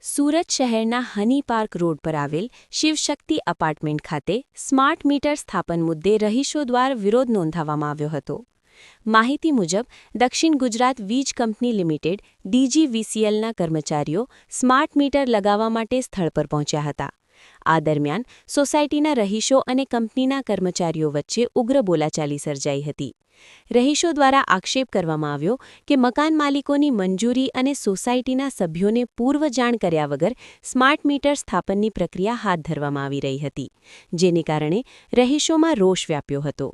સુરત શહેરના હની park road પર આવેલ શિવશક્તિ એપાર્ટમેન્ટ ખાતે સ્માર્ટ મીટર સ્થાપન મુદ્દે રહીશો દ્વારા વિરોધ નોંધાવવામાં આવ્યો હતો. માહિતી મુજબ દક્ષિણ ગુજરાત વીજ કંપની લિમિટેડ DGVCLના કર્મચારીઓ સ્માર્ટ મીટર લગાવવા માટે સ્થળ પર પહોંચ્યા હતા. આ દરમિયાન સોસાયટીના રહીશો અને કંપનીના કર્મચારીઓ વચ્ચે ઉગ્ર બોલાચાલી સર્જાઈ હતી. રહીશો દ્વારા આક્ષેપ કરવામાં આવ્યો કે મકાન માલિકોની મંજૂરી અને સોસાયટીના સભ્યોને પૂર્વ જાણ કર્યા વગર સ્માર્ટ મીટર સ્થાપનની પ્રક્રિયા હાથ ધરવામાં આવી રહી હતી, જેને કારણે રહીશોમાં રોષ વ્યાપ્યો હતો.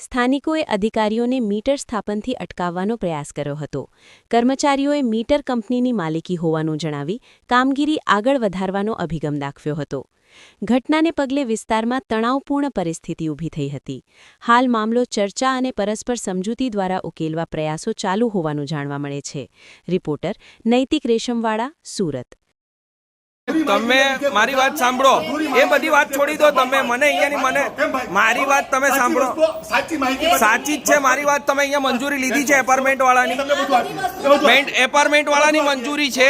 સ્થાનિકોએ અધિકારીઓને મીટર સ્થાપનથી અટકાવવાનો પ્રયાસ કર્યો હતો. કર્મચારીઓએ મીટર કંપનીની માલિકી હોવાનું જણાવી કામગીરી આગળ વધારવાનો અભિગમ દાખવ્યો હતો. ઘટનાને પગલે વિસ્તારમાં તણાવપૂર્ણ પરિસ્થિતિ ઊભી થઈ હતી. હાલ મામલો ચર્ચા અને પરસ્પર સમજૂતી દ્વારા ઉકેલવા પ્રયાસો ચાલુ હોવાનું જાણવા મળે છે. રિપોર્ટર નૈતિક રેશમવાળા, સુરત. તમે મારી વાત સાંભળો, એ બધી વાત છોડી દો. તમે મને અહીંયાની મારી વાત તમે સાંભળો. સાચી જ છે મારી વાત. તમે અહીંયા મંજૂરી લીધી છે એપાર્ટમેન્ટ વાળાની મંજૂરી છે.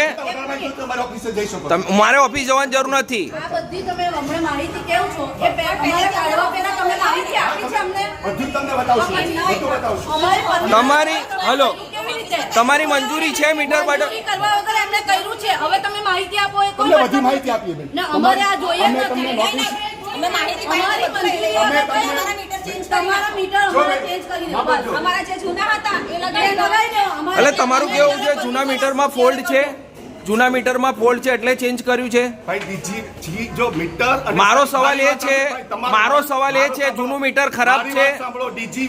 મારે ઓફિસ જવાની જરૂર નથી. તમારી હલો તમારી મંજૂરી છે મીટર માટે કરવા વગર એમને કર્યું છે. હવે તમે માહિતી આપો. એ કોઈ બધી માહિતી આપીએ બેન. અમારે આ જોઈએ જ નથી. અમે માહિતી અમારી મંજૂરી અમારા મીટર ચેન્જ તમારા મીટર અમારે ચેન્જ કરી દો. અમારા જે જૂના હતા એ લગાવી દો. એટલે તમારું કેવું છે જૂના મીટરમાં ફોલ્ટ છે? જૂના મીટરમાં ફોલ્ટ છે એટલે ચેન્જ કર્યું છે. મારો સવાલ એ છે જૂનું મીટર ખરાબ છે.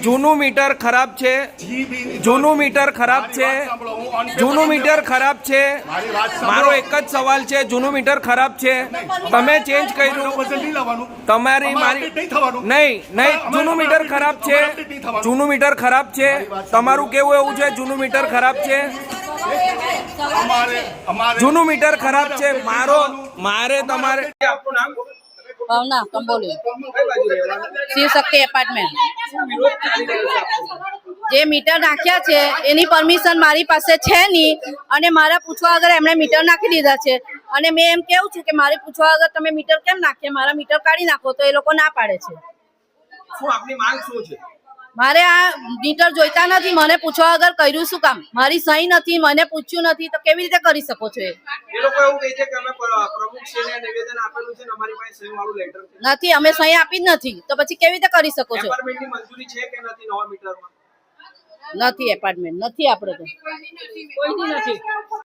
જૂનું મીટર ખરાબ છે. જૂનું મીટર ખરાબ છે. જૂનું મીટર ખરાબ છે. મારો એક જ સવાલ છે, જૂનું મીટર ખરાબ છે, તમે ચેન્જ કર્યું. તમારી મારી નહીં. જૂનું મીટર ખરાબ છે. જૂનું મીટર ખરાબ છે. તમારું કેવું એવું છે જૂનું મીટર ખરાબ છે? જૂનું મીટર ખરાબ છે. મારે તમારે આપનું નામ? ભાવના કંબોલી, શિવશક્તિ એપાર્ટમેન્ટ. જે મીટર નાખ્યા છે એની પરમિશન મારી પાસે છે નહીં અને મારા પૂછવા વગર એમણે મીટર નાખી દીધા છે. અને મેં એમ કેવું છું કે મારે પૂછવા વગર તમે મીટર કેમ નાખ્યા, મારા મીટર કાઢી નાખો, તો એ લોકો ના પાડે છે. શું આપની માંગ શું છે? મારે આ મીટર જોઈતા નથી. મને પૂછવા વગર કર્યું શું કામ? મારી સહી નથી, મને પૂછ્યું નથી, તો કેવી રીતે કરી શકો છો? એ લોકો એવું કહે છે કે અમે પ્રમુખશ્રીને નિવેદન આપેલું છે ને અમારી પાસે સહી વાળું લેટર છે. નથી, અમે સહી આપી જ નથી, તો પછી કેવી રીતે કરી શકો છો? એપાર્ટમેન્ટની મંજૂરી છે કે નથી નવા મીટરમાં? નથી, એપાર્ટમેન્ટ નથી. આપણે તો કોઈની નથી.